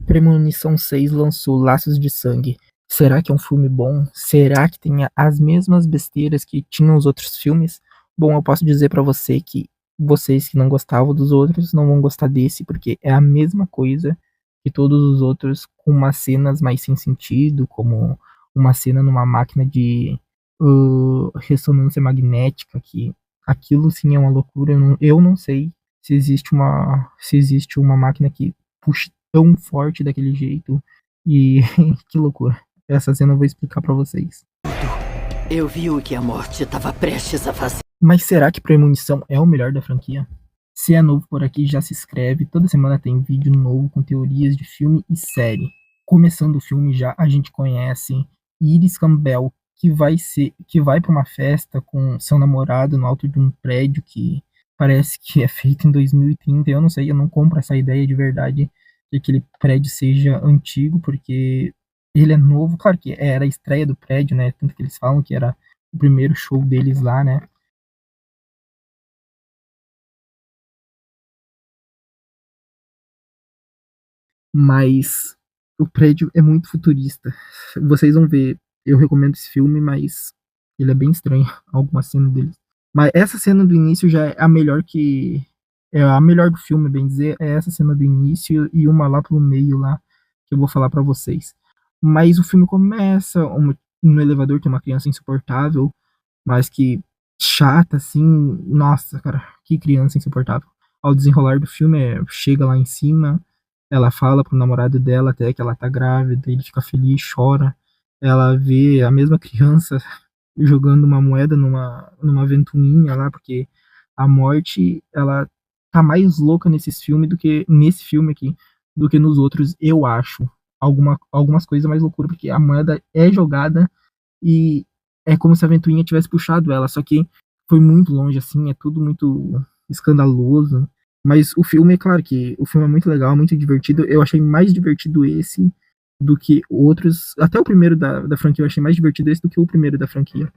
Premonição 6 lançou Laços de Sangue. Será que é um filme bom? Será que tem as mesmas besteiras que tinham os outros filmes? Bom, eu posso dizer pra você que vocês que não gostavam dos outros não vão gostar desse, porque é a mesma coisa que todos os outros, com umas cenas mais sem sentido, como uma cena numa máquina de ressonância magnética, que aquilo sim é uma loucura. Eu não sei se existe uma máquina que puxe tão forte daquele jeito. E que loucura. Essa cena eu vou explicar pra vocês. Eu vi o que a morte estava prestes a fazer. Mas será que Premonição é o melhor da franquia? Se é novo por aqui, já se inscreve. Toda semana tem vídeo novo com teorias de filme e série. Começando o filme já, a gente conhece Iris Campbell, que vai para uma festa com seu namorado no alto de um prédio que parece que é feito em 2030. Eu não sei, eu não compro essa ideia de verdade que aquele prédio seja antigo, porque ele é novo. Claro que era a estreia do prédio, né? Tanto que eles falam que era o primeiro show deles lá, né? Mas o prédio é muito futurista. Vocês vão ver. Eu recomendo esse filme, mas ele é bem estranho, alguma cena dele. Mas essa cena do início já é a melhor que. É a melhor do filme, bem dizer. É essa cena do início e uma lá pro meio lá, que eu vou falar pra vocês. Mas o filme começa no elevador, tem uma criança insuportável, mas que chata, assim. Nossa, cara, que criança insuportável. Ao desenrolar do filme, chega lá em cima, ela fala pro namorado dela até que ela tá grávida, ele fica feliz, chora. Ela vê a mesma criança jogando uma moeda numa ventoinha lá, porque a morte, ela tá mais louca nesse filme aqui do que nos outros, eu acho. Algumas coisas mais loucura, porque a moeda é jogada e é como se a ventoinha tivesse puxado ela, só que foi muito longe, assim, é tudo muito escandaloso. Mas o filme, é claro que o filme é muito legal, muito divertido. Eu achei mais divertido esse do que outros. Até o primeiro da franquia eu achei mais divertido esse do que o primeiro da franquia.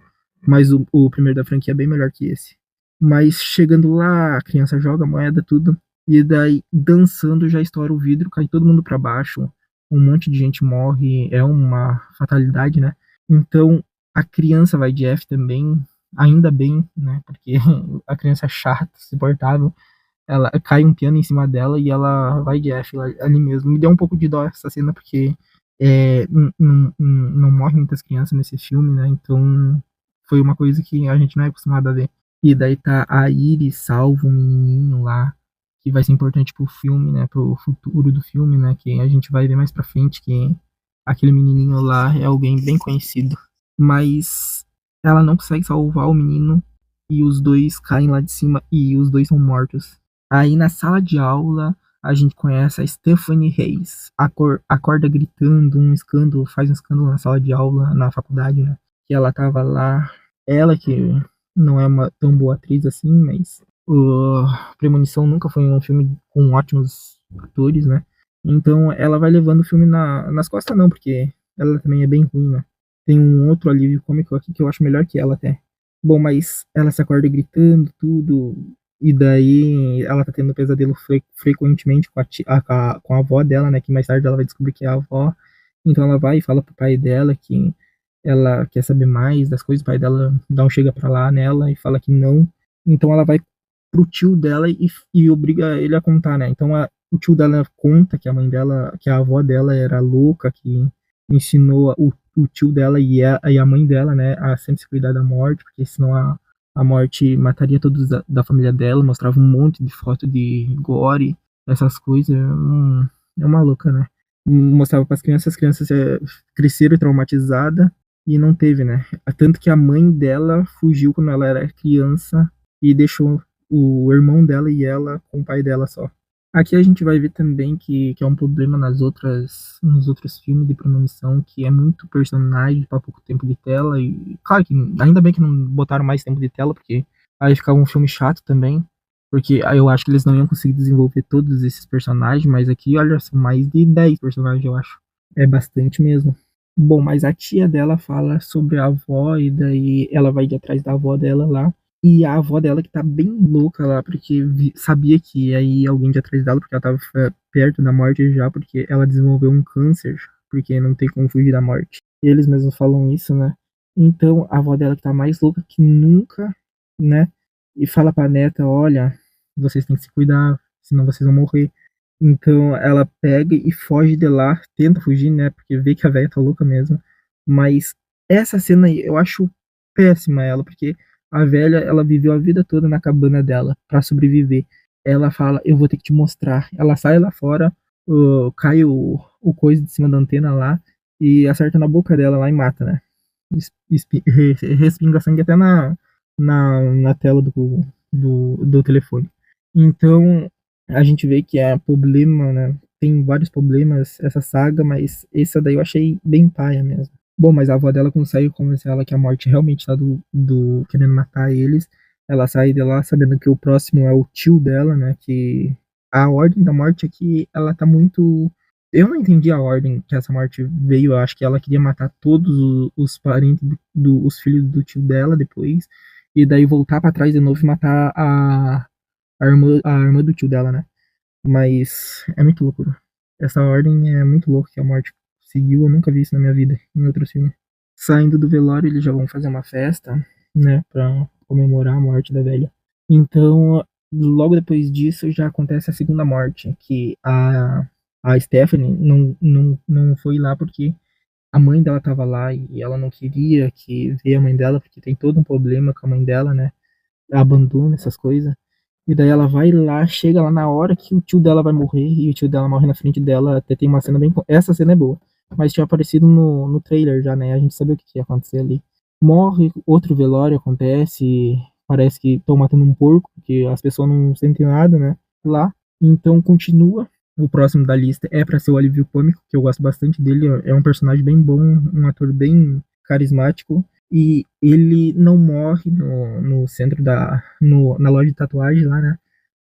Mas o primeiro da franquia é bem melhor que esse. Mas chegando lá, a criança joga a moeda, tudo. E daí, dançando, já estoura o vidro, cai todo mundo pra baixo. Um monte de gente morre. É uma fatalidade, né? Então, a criança vai de F também. Ainda bem, né? Porque a criança é chata, insuportável. Ela cai um piano em cima dela e ela vai de F ali mesmo. Me deu um pouco de dó essa cena, porque não morrem muitas crianças nesse filme, né? Então foi uma coisa que a gente não é acostumado a ver. E daí tá a Iris salva um menininho lá, que vai ser importante pro filme, né? Pro futuro do filme, né? Que a gente vai ver mais pra frente que aquele menininho lá é alguém bem conhecido. Mas ela não consegue salvar o menino e os dois caem lá de cima e os dois são mortos. Aí na sala de aula a gente conhece a Stephanie Hayes. Acorda gritando, faz um escândalo na sala de aula, na faculdade, né? Que ela tava lá. Ela que não é uma tão boa atriz assim, mas o Premonição nunca foi um filme com ótimos atores, né? Então ela vai levando o filme nas costas, não, porque ela também é bem ruim, né? Tem um outro alívio cômico aqui que eu acho melhor que ela até. Bom, mas ela se acorda gritando, tudo. E daí ela tá tendo pesadelo frequentemente com a avó dela, né? Que mais tarde ela vai descobrir que é a avó. Então ela vai e fala pro pai dela que ela quer saber mais das coisas. O pai dela dá um chega pra lá nela e fala que não. Então ela vai pro tio dela e obriga ele a contar, né? Então o tio dela conta que a mãe dela, que a avó dela era louca, que ensinou o tio dela e a mãe dela, né, a sempre se cuidar da morte, porque senão a morte mataria todos da família dela. Mostrava um monte de foto de gore, essas coisas. É uma louca, né? Mostrava para as crianças cresceram traumatizadas e não teve, né? Tanto que a mãe dela fugiu quando ela era criança e deixou o irmão dela e ela com o pai dela só. Aqui a gente vai ver também que é um problema nos outros filmes de premonição, que é muito personagem para pouco tempo de tela. E claro que ainda bem que não botaram mais tempo de tela, porque aí ficava um filme chato também. Porque aí eu acho que eles não iam conseguir desenvolver todos esses personagens, mas aqui, olha, são mais de 10 personagens, eu acho. É bastante mesmo. Bom, mas a tia dela fala sobre a avó, e daí ela vai de atrás da avó dela lá. E a avó dela que tá bem louca lá, porque sabia que ia ir alguém de atrás dela, porque ela tava perto da morte já, porque ela desenvolveu um câncer, porque não tem como fugir da morte. E eles mesmos falam isso, né? Então a avó dela que tá mais louca que nunca, né? E fala pra neta, olha, vocês têm que se cuidar, senão vocês vão morrer. Então ela pega e foge de lá, tenta fugir, né? Porque vê que a velha tá louca mesmo. Mas essa cena aí eu acho péssima ela, porque a velha, ela viveu a vida toda na cabana dela pra sobreviver. Ela fala, eu vou ter que te mostrar. Ela sai lá fora, cai o coisa de cima da antena lá e acerta na boca dela lá e mata, né? Respinga sangue até na tela do telefone. Então, a gente vê que é problema, né? Tem vários problemas essa saga, mas essa daí eu achei bem paia mesmo. Bom, mas a avó dela consegue convencer ela que a morte realmente tá querendo matar eles. Ela sai de lá sabendo que o próximo é o tio dela, né? Que a ordem da morte aqui, ela tá muito. Eu não entendi a ordem que essa morte veio. Eu acho que ela queria matar todos os parentes, os filhos do tio dela depois. E daí voltar pra trás de novo e matar a irmã do tio dela, né? Mas é muito loucura. Essa ordem é muito louca que a morte seguiu. Eu nunca vi isso na minha vida em outro filme. Saindo do velório, eles já vão fazer uma festa, né? Pra comemorar a morte da velha. Então, logo depois disso, já acontece a segunda morte. Que a Stephanie não foi lá porque a mãe dela tava lá e ela não queria que ver a mãe dela, porque tem todo um problema com a mãe dela, né? Abandono, essas coisas. E daí ela vai lá, chega lá na hora que o tio dela vai morrer, e o tio dela morre na frente dela, até tem uma cena bem. Essa cena é boa. Mas tinha aparecido no trailer já, né? A gente sabia o que ia acontecer ali. Morre, outro velório acontece, parece que estão matando um porco, porque as pessoas não sentem nada, né? Lá. Então continua. O próximo da lista é pra ser o alívio cômico, que eu gosto bastante dele. É um personagem bem bom, um ator bem carismático. E ele não morre no centro na loja de tatuagem lá, né?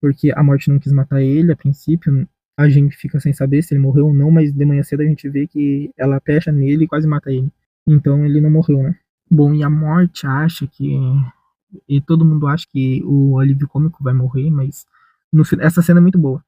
Porque a morte não quis matar ele a princípio. A gente fica sem saber se ele morreu ou não, mas de manhã cedo a gente vê que ela pecha nele e quase mata ele. Então ele não morreu, né? Bom, e a morte acha que. E todo mundo acha que o alívio cômico vai morrer, mas essa cena é muito boa.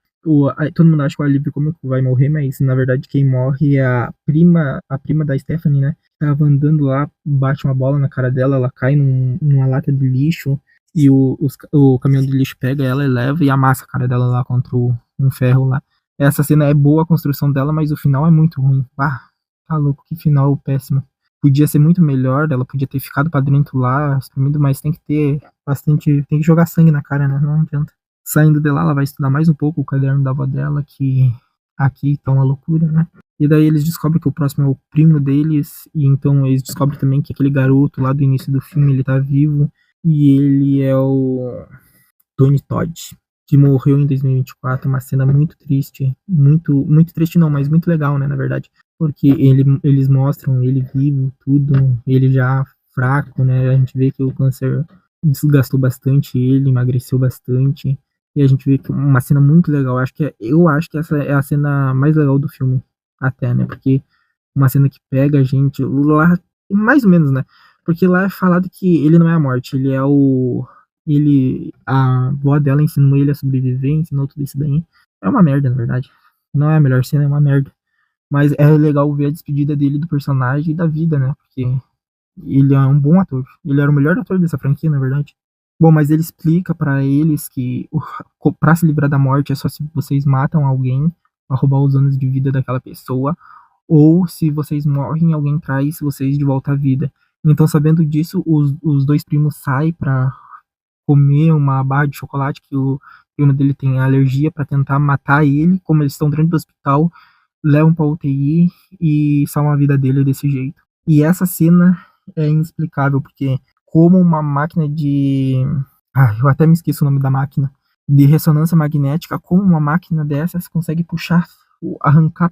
Todo mundo acha que o alívio cômico vai morrer, mas na verdade quem morre é a prima da Stephanie, né? Tava andando lá, bate uma bola na cara dela, ela cai numa lata de lixo e o caminhão de lixo pega ela e leva e amassa a cara dela lá contra um ferro lá. Essa cena é boa a construção dela, mas o final é muito ruim. Ah, tá louco, que final péssimo. Podia ser muito melhor, ela podia ter ficado pra dentro lá, exprimido, mas tem que ter bastante. Tem que jogar sangue na cara, né? Não adianta. Saindo de lá, ela vai estudar mais um pouco o caderno da avó dela, que aqui tá uma loucura, né? E daí eles descobrem que o próximo é o primo deles, e então eles descobrem também que aquele garoto lá do início do filme, ele tá vivo, e ele é o Tony Todd, que morreu em 2024, uma cena muito triste, muito, muito triste não, mas muito legal, né, na verdade, porque eles mostram ele vivo, tudo, ele já fraco, né, a gente vê que o câncer desgastou bastante ele, emagreceu bastante, e a gente vê que uma cena muito legal, eu acho que essa é a cena mais legal do filme, até, né, porque uma cena que pega a gente lá, mais ou menos, né, porque lá é falado que ele não é a morte, a avó dela ensinou ele a sobreviver, ensinou tudo isso daí. É uma merda, na verdade. Não é a melhor cena, é uma merda. Mas é legal ver a despedida dele do personagem e da vida, né? Porque ele é um bom ator. Ele era o melhor ator dessa franquia, na verdade. Bom, mas ele explica pra eles que pra se livrar da morte é só se vocês matam alguém pra roubar os anos de vida daquela pessoa, ou se vocês morrem, alguém traz vocês de volta à vida. Então, sabendo disso, os dois primos saem pra comer uma barra de chocolate que o primo dele tem alergia para tentar matar ele, como eles estão dentro do hospital, levam para UTI e salvam a vida dele desse jeito. E essa cena é inexplicável, porque como uma máquina eu até me esqueço o nome da máquina, de ressonância magnética, como uma máquina dessas consegue puxar, arrancar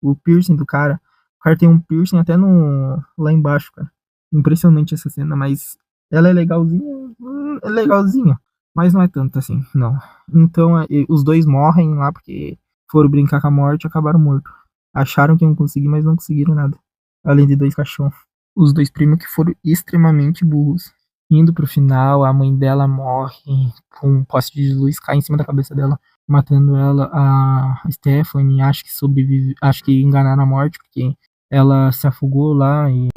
o piercing do cara. O cara tem um piercing até lá embaixo, cara. Impressionante essa cena, mas ela é legalzinha, mas não é tanto assim, não. Então, os dois morrem lá porque foram brincar com a morte e acabaram mortos. Acharam que iam conseguir, mas não conseguiram nada. Além de dois cachorros. Os dois primos que foram extremamente burros. Indo pro final, a mãe dela morre com um poste de luz, cai em cima da cabeça dela. matando ela, a Stephanie, acho que sobrevive, acho que enganaram a morte, porque ela se afogou lá e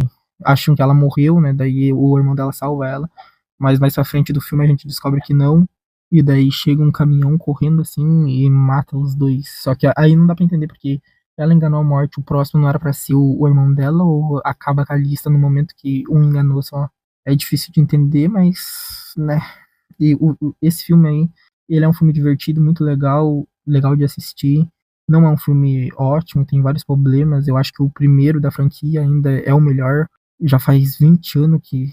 acham que ela morreu, né? Daí o irmão dela salva ela, mas mais pra frente do filme a gente descobre que não. E daí chega um caminhão correndo assim e mata os dois. Só que aí não dá pra entender porque ela enganou a morte, o próximo não era pra ser o irmão dela ou acaba com a lista no momento que um enganou só. É difícil de entender, mas, né? E esse filme aí, ele é um filme divertido, muito legal, legal de assistir. Não é um filme ótimo, tem vários problemas. Eu acho que o primeiro da franquia ainda é o melhor. Já faz 20 anos que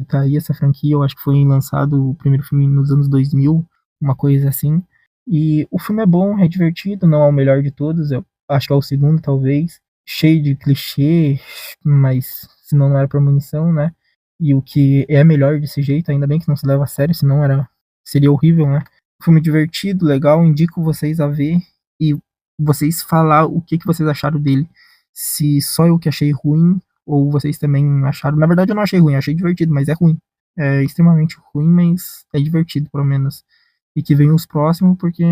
tá aí essa franquia. Eu acho que foi lançado o primeiro filme nos anos 2000, uma coisa assim. E o filme é bom, é divertido, não é o melhor de todos. Eu acho que é o segundo, talvez. Cheio de clichê, mas senão não era premonição, né? E o que é melhor desse jeito, ainda bem que não se leva a sério, senão seria horrível, né? Filme divertido, legal, indico vocês a ver e vocês falar o que vocês acharam dele. Se só eu que achei ruim, ou vocês também acharam. Na verdade, eu não achei ruim, achei divertido, mas é ruim. É extremamente ruim, mas é divertido, pelo menos. E que venham os próximos, porque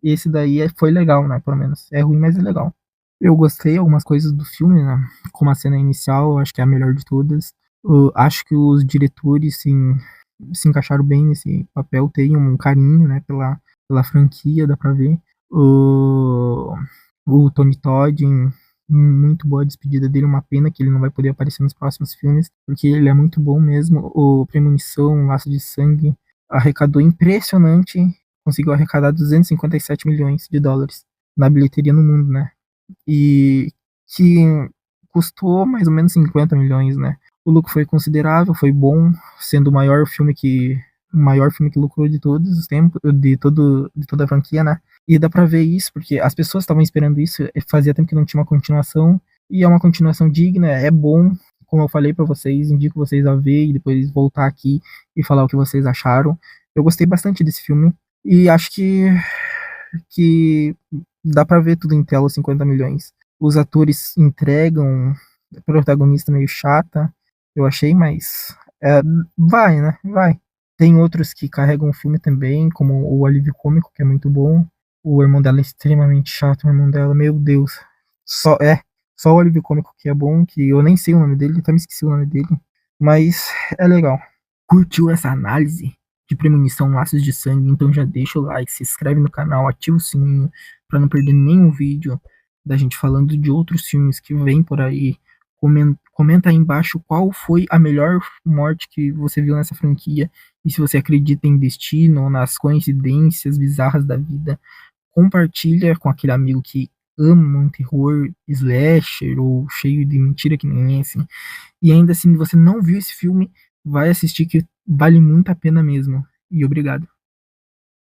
esse daí foi legal, né? Pelo menos. É ruim, mas é legal. Eu gostei algumas coisas do filme, né? Como a cena inicial, eu acho que é a melhor de todas. Eu acho que os diretores se encaixaram bem nesse papel, tem um carinho, né, pela franquia, dá pra ver. O, o Tony Todd, muito boa a despedida dele, uma pena que ele não vai poder aparecer nos próximos filmes, porque ele é muito bom mesmo. O Premonição, Laço de Sangue, arrecadou impressionante, conseguiu arrecadar 257 milhões de dólares na bilheteria no mundo, né? E que custou mais ou menos 50 milhões, né? O lucro foi considerável, foi bom, sendo o maior filme que lucrou de todos os tempos, de toda a franquia, né? E dá pra ver isso, porque as pessoas estavam esperando isso, fazia tempo que não tinha uma continuação, e é uma continuação digna, é bom, como eu falei pra vocês, indico vocês a ver e depois voltar aqui e falar o que vocês acharam. Eu gostei bastante desse filme, e acho que dá pra ver tudo em tela, 50 milhões. Os atores entregam, a protagonista meio chata, eu achei, mas vai, né? Vai. Tem outros que carregam o filme também, como o Alívio Cômico, que é muito bom. O irmão dela é extremamente chato, o irmão dela, meu Deus. Só o Alívio Cômico que é bom, que eu nem sei o nome dele, até me esqueci o nome dele. Mas é legal. Curtiu essa análise de Premonição Laços de Sangue? Então já deixa o like, se inscreve no canal, ativa o sininho para não perder nenhum vídeo da gente falando de outros filmes que vem por aí. Comenta aí embaixo qual foi a melhor morte que você viu nessa franquia e se você acredita em destino ou nas coincidências bizarras da vida. Compartilha com aquele amigo que ama um terror slasher ou cheio de mentira que nem esse. E ainda assim, se você não viu esse filme, vai assistir que vale muito a pena mesmo. E obrigado.